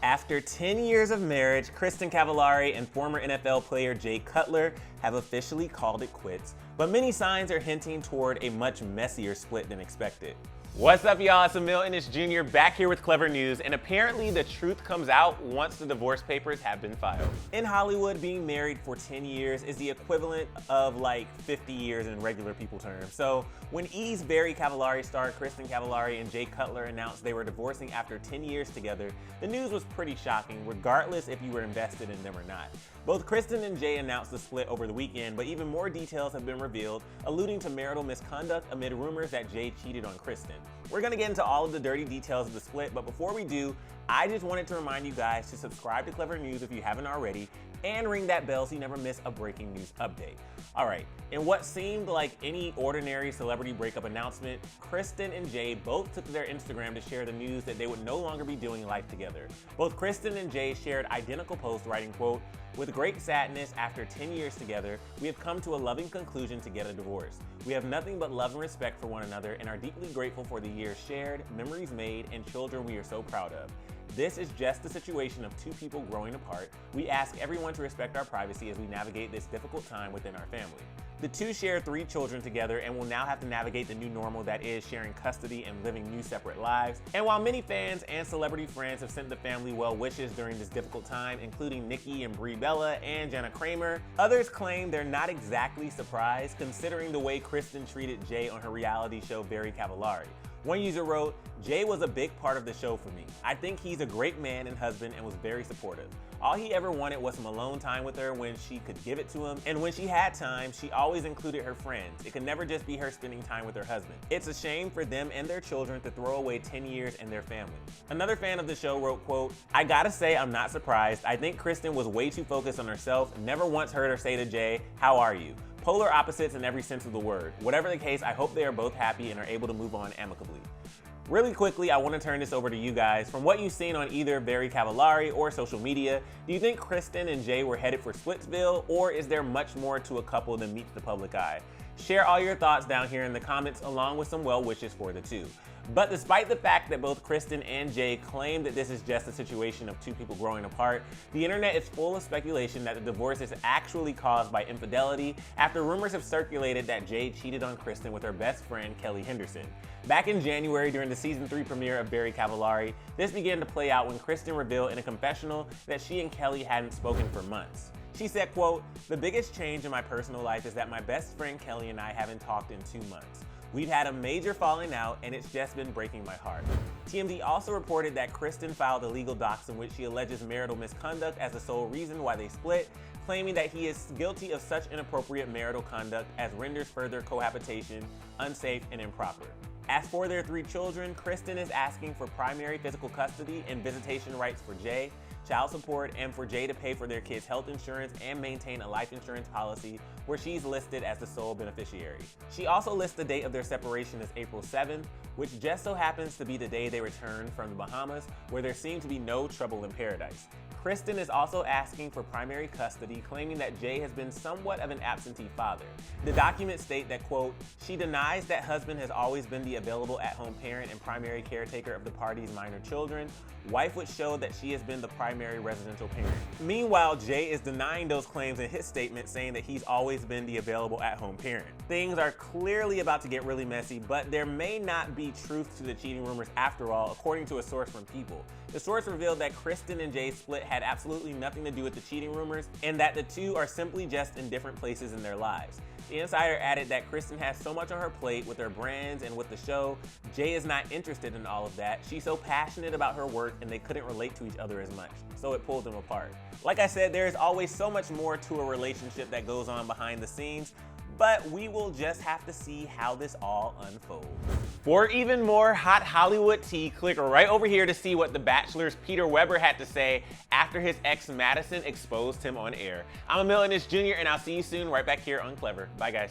After 10 years of marriage, Kristin Cavallari and former NFL player Jay Cutler have officially called it quits, but many signs are hinting toward a much messier split than expected. What's up, y'all? It's Emil and it's Junior back here with Clevver News, and apparently the truth comes out once the divorce papers have been filed. In Hollywood, being married for 10 years is the equivalent of like 50 years in regular people terms. So when E's Very Cavallari star Kristin Cavallari and Jay Cutler announced they were divorcing after 10 years together, the news was pretty shocking, regardless if you were invested in them or not. Both Kristin and Jay announced the split over the weekend, but even more details have been revealed, alluding to marital misconduct amid rumors that Jay cheated on Kristin. We're gonna get into all of the dirty details of the split, but before we do, I just wanted to remind you guys to subscribe to Clevver News if you haven't already, and ring that bell so you never miss a breaking news update. All right, in what seemed like any ordinary celebrity breakup announcement, Kristin and Jay both took to their Instagram to share the news that they would no longer be doing life together. Both Kristin and Jay shared identical posts writing, quote, "With great sadness, after 10 years together, we have come to a loving conclusion to get a divorce. We have nothing but love and respect for one another and are deeply grateful for the years shared, memories made, and children we are so proud of. This is just the situation of two people growing apart. We ask everyone to respect our privacy as we navigate this difficult time within our family." The two share 3 children together and will now have to navigate the new normal that is sharing custody and living new separate lives. And while many fans and celebrity friends have sent the family well wishes during this difficult time, including Nikki and Brie Bella and Jenna Kramer, others claim they're not exactly surprised considering the way Kristin treated Jay on her reality show Very Cavallari. One user wrote, "Jay was a big part of the show for me. I think he's a great man and husband and was very supportive. All he ever wanted was some alone time with her when she could give it to him, and when she had time, she always included her friends. It could never just be her spending time with her husband. It's a shame for them and their children to throw away 10 years and their family." Another fan of the show wrote, quote, "I gotta say I'm not surprised. I think Kristin was way too focused on herself. Never once heard her say to Jay, 'How are you?' Polar opposites in every sense of the word. Whatever the case, I hope they are both happy and are able to move on amicably." Really quickly, I want to turn this over to you guys. From what you've seen on either Very Cavallari or social media, do you think Kristin and Jay were headed for Splitsville, or is there much more to a couple than meets the public eye? Share all your thoughts down here in the comments along with some well wishes for the two. But despite the fact that both Kristin and Jay claim that this is just a situation of two people growing apart, the internet is full of speculation that the divorce is actually caused by infidelity after rumors have circulated that Jay cheated on Kristin with her best friend Kelly Henderson. Back in January during the season 3 premiere of Very Cavallari, this began to play out when Kristin revealed in a confessional that she and Kelly hadn't spoken for months. She said, quote, "The biggest change in my personal life is that my best friend Kelly and I haven't talked in 2 months. We've had a major falling out and it's just been breaking my heart." TMZ also reported that Kristin filed a legal docs in which she alleges marital misconduct as the sole reason why they split, claiming that he is guilty of such inappropriate marital conduct as renders further cohabitation unsafe and improper. As for their 3 children, Kristin is asking for primary physical custody and visitation rights for Jay, child support, and for Jay to pay for their kids' health insurance and maintain a life insurance policy where she's listed as the sole beneficiary. She also lists the date of their separation as April 7th, which just so happens to be the day they returned from the Bahamas, where there seemed to be no trouble in paradise. Kristin is also asking for primary custody, claiming that Jay has been somewhat of an absentee father. The documents state that, quote, "She denies that husband has always been the available at-home parent and primary caretaker of the party's minor children. Wife would show that she has been the primary residential parent." Meanwhile, Jay is denying those claims in his statement, saying that he's always been the available at-home parent. Things are clearly about to get really messy, but there may not be truth to the cheating rumors after all, according to a source from People. The source revealed that Kristin and Jay's split had absolutely nothing to do with the cheating rumors, and that the two are simply just in different places in their lives. The insider added that Kristin has so much on her plate with her brands and with the show. Jay is not interested in all of that. She's so passionate about her work and they couldn't relate to each other as much, so it pulled them apart. Like I said, there is always so much more to a relationship that goes on behind the scenes, but we will just have to see how this all unfolds. For even more hot Hollywood tea, click right over here to see what The Bachelor's Peter Weber had to say after his ex Madison exposed him on air. I'm Emil and it's Junior, and I'll see you soon right back here on Clevver. Bye, guys.